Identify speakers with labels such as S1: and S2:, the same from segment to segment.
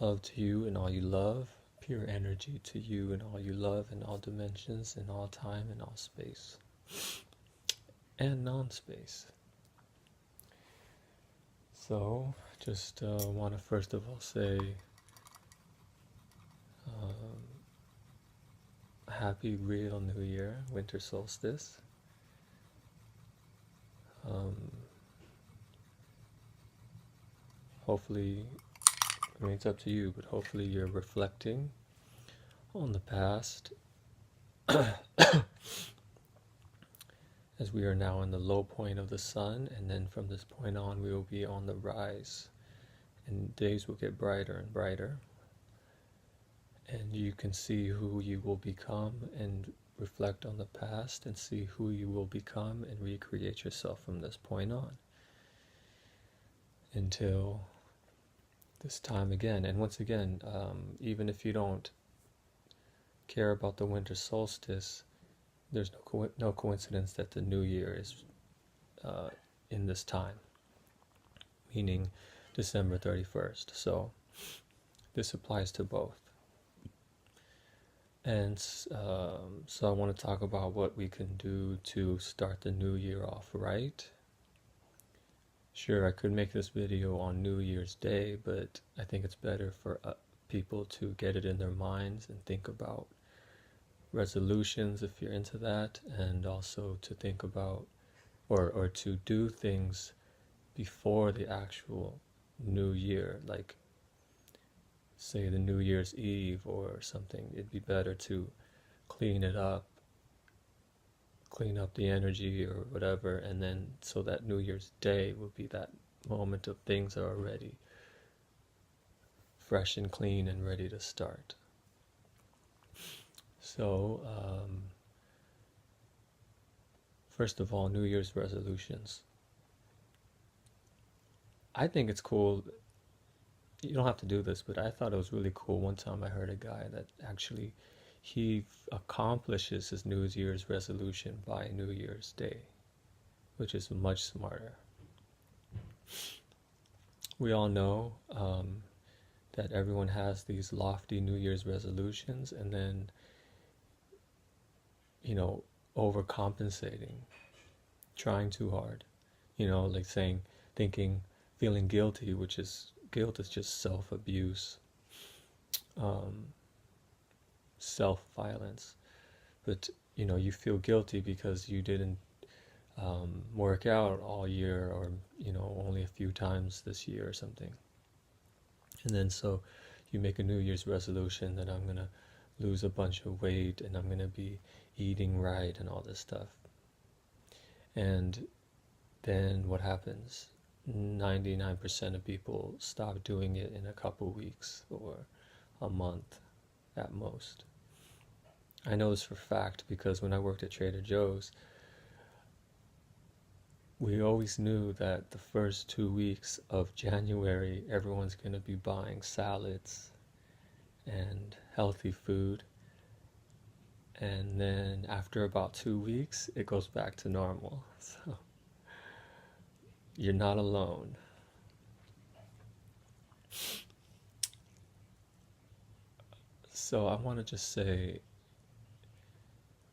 S1: Love to you and all you love. Pure energy to you and all you love in all dimensions, in all time, in all space. And non-space. So, just want to first of all say happy real New Year, winter solstice. Hopefully, I mean, it's up to you, but hopefully you're reflecting on the past as we are now in the low point of the sun, and then from this point on we will be on the rise, and days will get brighter and brighter, and you can see who you will become and reflect on the past and see who you will become and recreate yourself from this point on until this time again. And once again, even if you don't care about the winter solstice, there's no coincidence that the new year is in this time, meaning December 31st. So this applies to both. And so I want to talk about what we can do to start the new year off right. Sure, I could make this video on New Year's Day, but I think it's better for people to get it in their minds and think about resolutions if you're into that, and also to think about or to do things before the actual new year, like say the New Year's Eve or something. It'd be better to clean it up, clean up the energy or whatever, and then so that New Year's Day will be that moment of things are already fresh and clean and ready to start. So, first of all, New Year's resolutions. I think it's cool. You don't have to do this, but I thought it was really cool. One time I heard a guy that actually he accomplishes his New Year's resolution by New Year's Day, which is much smarter. We all know that everyone has these lofty New Year's resolutions, and then, you know, overcompensating, trying too hard, you know, like thinking, feeling guilty, which is, guilt is just self-abuse, self-violence. But, you know, you feel guilty because you didn't work out all year, or, you know, only a few times this year or something. And then so you make a New Year's resolution that I'm going to lose a bunch of weight and I'm going to be eating right and all this stuff. And then what happens? 99% of people stop doing it in a couple weeks or a month at most. I know this for a fact because when I worked at Trader Joe's, we always knew that the first 2 weeks of January, everyone's going to be buying salads and healthy food. And then after about 2 weeks, it goes back to normal. So you're not alone. So I want to just say,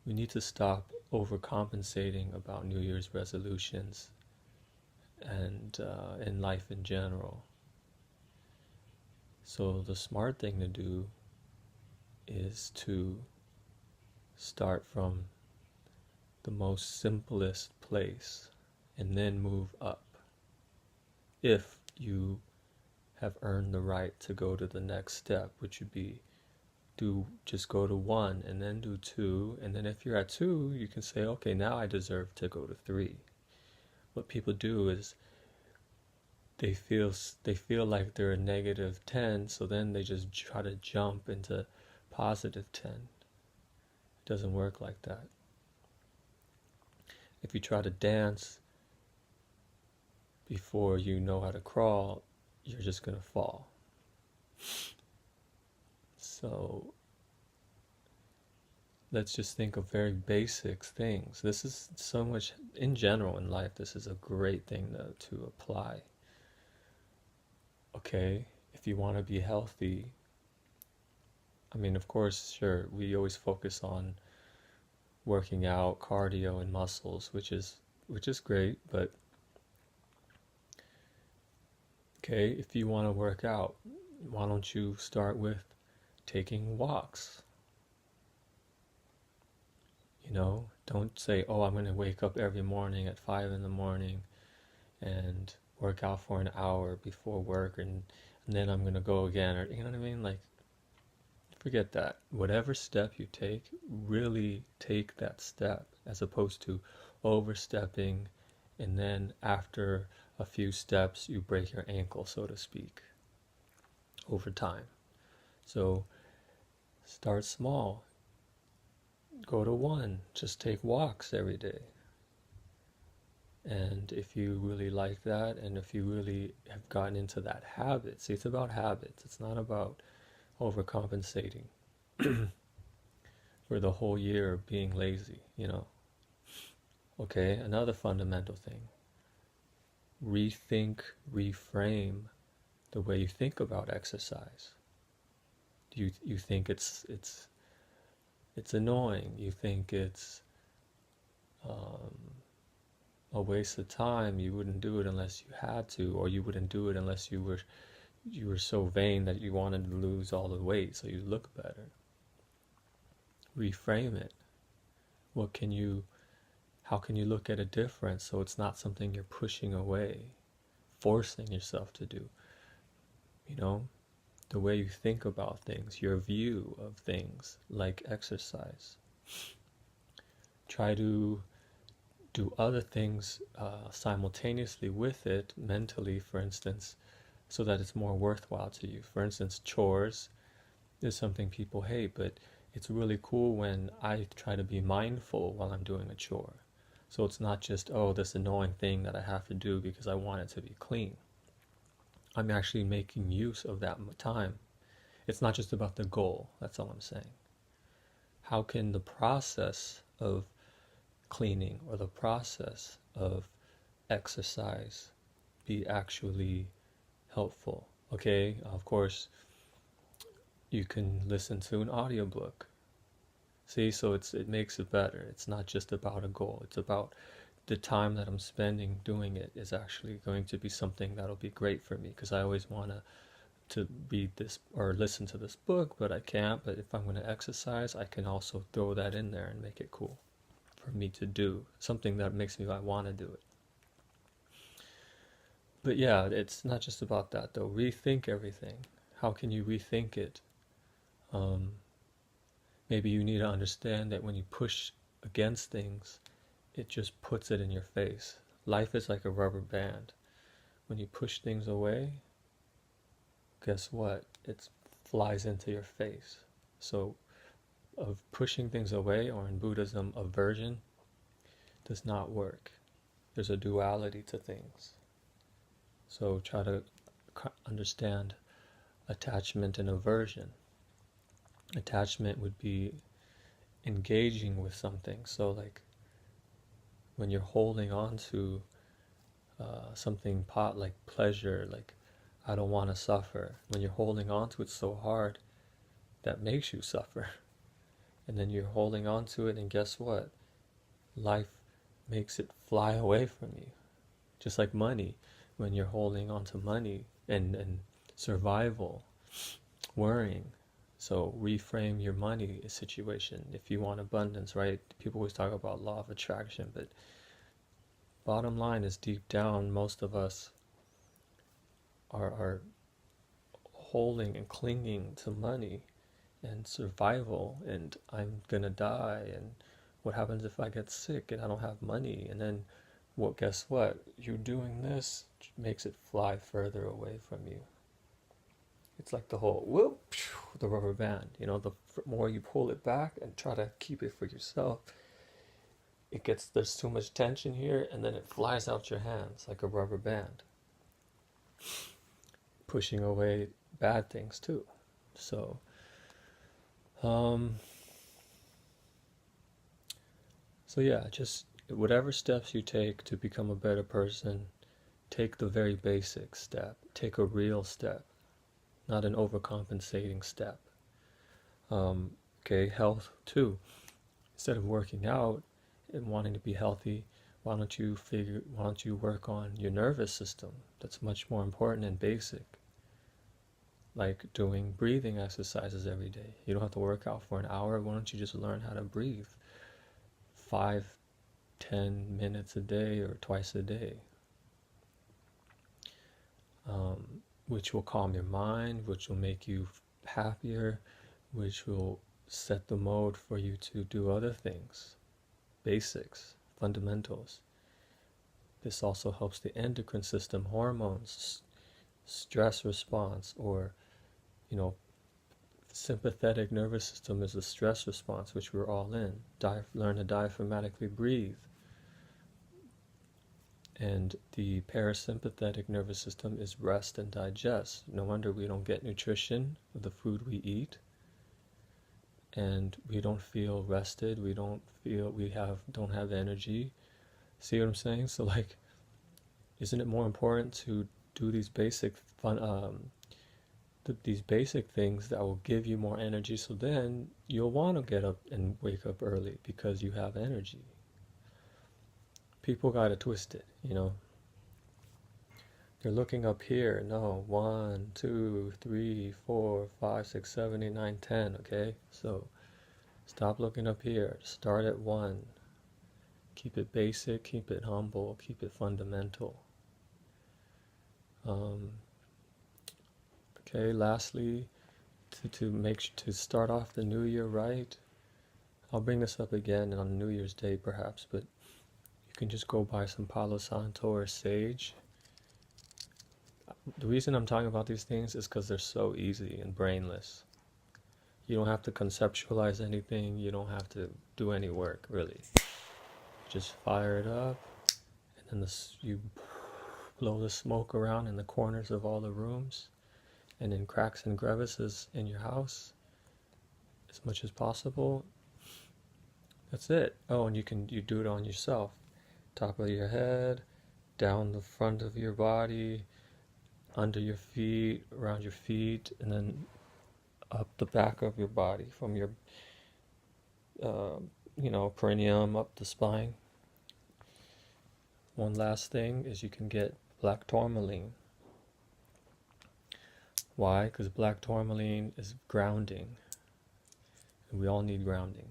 S1: we need to stop overcompensating about New Year's resolutions and in life in general. So the smart thing to do is to start from the most simplest place and then move up, if you have earned the right to go to the next step, which would be just go to 1 and then do 2, and then if you're at 2 you can say, okay, now I deserve to go to 3. What people do is they feel like they're a negative 10, so then they just try to jump into positive 10. It doesn't work like that. If you try to dance before you know how to crawl, you're just going to fall. So let's just think of very basic things. This is so much, in general in life, this is a great thing to apply. Okay, if you want to be healthy, I mean, of course, sure, we always focus on working out, cardio, and muscles, which is great, but okay, if you want to work out, why don't you start with taking walks? Don't say, oh, I'm going to wake up every morning at 5 in the morning and work out for an hour before work, and then I'm going to go again, or you know what I mean? Like, forget that. Whatever step you take, really take that step, as opposed to overstepping and then after a few steps you break your ankle, so to speak, over time. So start small. Go to one. Just take walks every day. And if you really like that, and if you really have gotten into that habit, see, it's about habits. It's not about overcompensating for the whole year of being lazy, Okay, another fundamental thing. Rethink, reframe the way you think about exercise. You think it's annoying. You think it's a waste of time. You wouldn't do it unless you had to, or you wouldn't do it unless you were so vain that you wanted to lose all the weight so you look better. Reframe it. How can you look at a difference so it's not something you're pushing away, forcing yourself to do? The way you think about things, your view of things, like exercise. Try to do other things simultaneously with it, mentally, for instance, so that it's more worthwhile to you. For instance, chores is something people hate, but it's really cool when I try to be mindful while I'm doing a chore. So it's not just, oh, this annoying thing that I have to do because I want it to be clean. I'm actually making use of that time. It's not just about the goal, that's all I'm saying. How can the process of cleaning or the process of exercise be actually helpful? Okay, of course, you can listen to an audiobook. See, so it makes it better. It's not just about a goal. It's about the time that I'm spending doing it is actually going to be something that'll be great for me, because I always want to read this or listen to this book, but I can't. But if I'm going to exercise, I can also throw that in there and make it cool for me to do, something that makes me want to do it. But yeah, it's not just about that though. Rethink everything. How can you rethink it? Maybe you need to understand that when you push against things, it just puts it in your face. Life is like a rubber band. When you push things away, guess what? It flies into your face. So, of pushing things away, or in Buddhism, aversion, does not work. There's a duality to things. So try to understand attachment and aversion. Attachment would be engaging with something. So like when you're holding on to something like pleasure, like I don't want to suffer. When you're holding on to it so hard, that makes you suffer. And then you're holding on to it, and guess what? Life makes it fly away from you. Just like money. When you're holding on to money and survival, worrying. So reframe your money situation. If you want abundance, right? People always talk about law of attraction, but bottom line is, deep down, most of us are holding and clinging to money and survival, and I'm gonna die, and what happens if I get sick and I don't have money? And then, well, guess what? You doing this makes it fly further away from you. It's like the whole whoop, the rubber band. The more you pull it back and try to keep it for yourself, there's too much tension here, and then it flies out your hands like a rubber band, pushing away bad things too. So, yeah, just whatever steps you take to become a better person, take the very basic step. Take a real step. not an overcompensating step. Okay, health too. Instead of working out and wanting to be healthy, why don't you work on your nervous system? That's much more important and basic. Like doing breathing exercises every day. You don't have to work out for an hour. Why don't you just learn how to breathe 5-10 minutes a day or twice a day, which will calm your mind, which will make you happier, which will set the mode for you to do other things, basics, fundamentals. This also helps the endocrine system, hormones, stress response, or sympathetic nervous system is the stress response, which we're all in. Learn to diaphragmatically breathe. And the parasympathetic nervous system is rest and digest. No wonder we don't get nutrition with the food we eat, and we don't feel rested. We don't have energy. See what I'm saying? So like, isn't it more important to do these basic these basic things that will give you more energy, so then you'll want to get up and wake up early because you have energy. People got it twisted, They're looking up here. No, 1, 2, 3, 4, 5, 6, 7, 8, 9, 10. Okay, so stop looking up here. Start at 1. Keep it basic, keep it humble, keep it fundamental. Okay, lastly, to start off the new year right, I'll bring this up again on New Year's Day perhaps, but you can just go buy some Palo Santo or sage. The reason I'm talking about these things is because they're so easy and brainless. You don't have to conceptualize anything, you don't have to do any work, really. Just fire it up, and then you blow the smoke around in the corners of all the rooms, and in cracks and crevices in your house, as much as possible. That's it. Oh, and you do it on yourself. Top of your head, down the front of your body, under your feet, around your feet, and then up the back of your body, from your perineum up the spine. One last thing is you can get black tourmaline. Why? Because black tourmaline is grounding, and we all need grounding.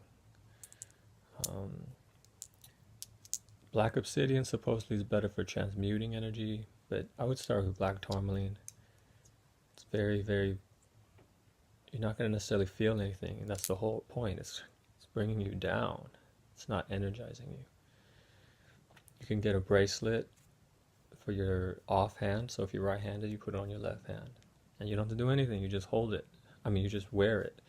S1: Black obsidian supposedly is better for transmuting energy, but I would start with black tourmaline. It's very, very, you're not going to necessarily feel anything, and that's the whole point. It's bringing you down. It's not energizing you. You can get a bracelet for your offhand, so if you're right-handed, you put it on your left hand. And you don't have to do anything, you just hold it. You just wear it.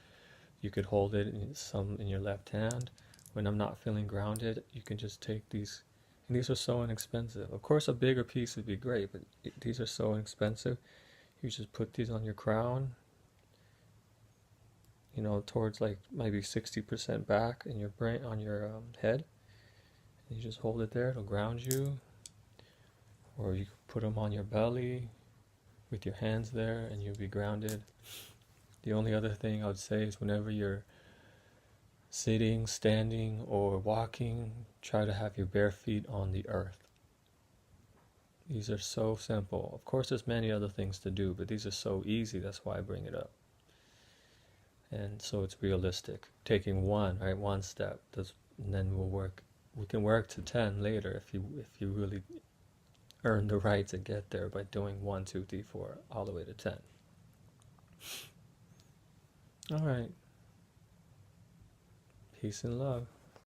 S1: You could hold it in your left hand. When I'm not feeling grounded, you can just take these, and these are so inexpensive. Of course, a bigger piece would be great, but these are so inexpensive. You just put these on your crown, towards like maybe 60% back in your brain, on your head. And you just hold it there, it'll ground you. Or you put them on your belly with your hands there, and you'll be grounded. The only other thing I would say is whenever you're sitting, standing, or walking, try to have your bare feet on the earth. These are so simple. Of course, there's many other things to do, but these are so easy. That's why I bring it up. And so it's realistic. Taking one step, and then we can work to 10 later if you really earn the right to get there by doing 1, 2, 3, 4, all the way to 10. All right. Peace and love.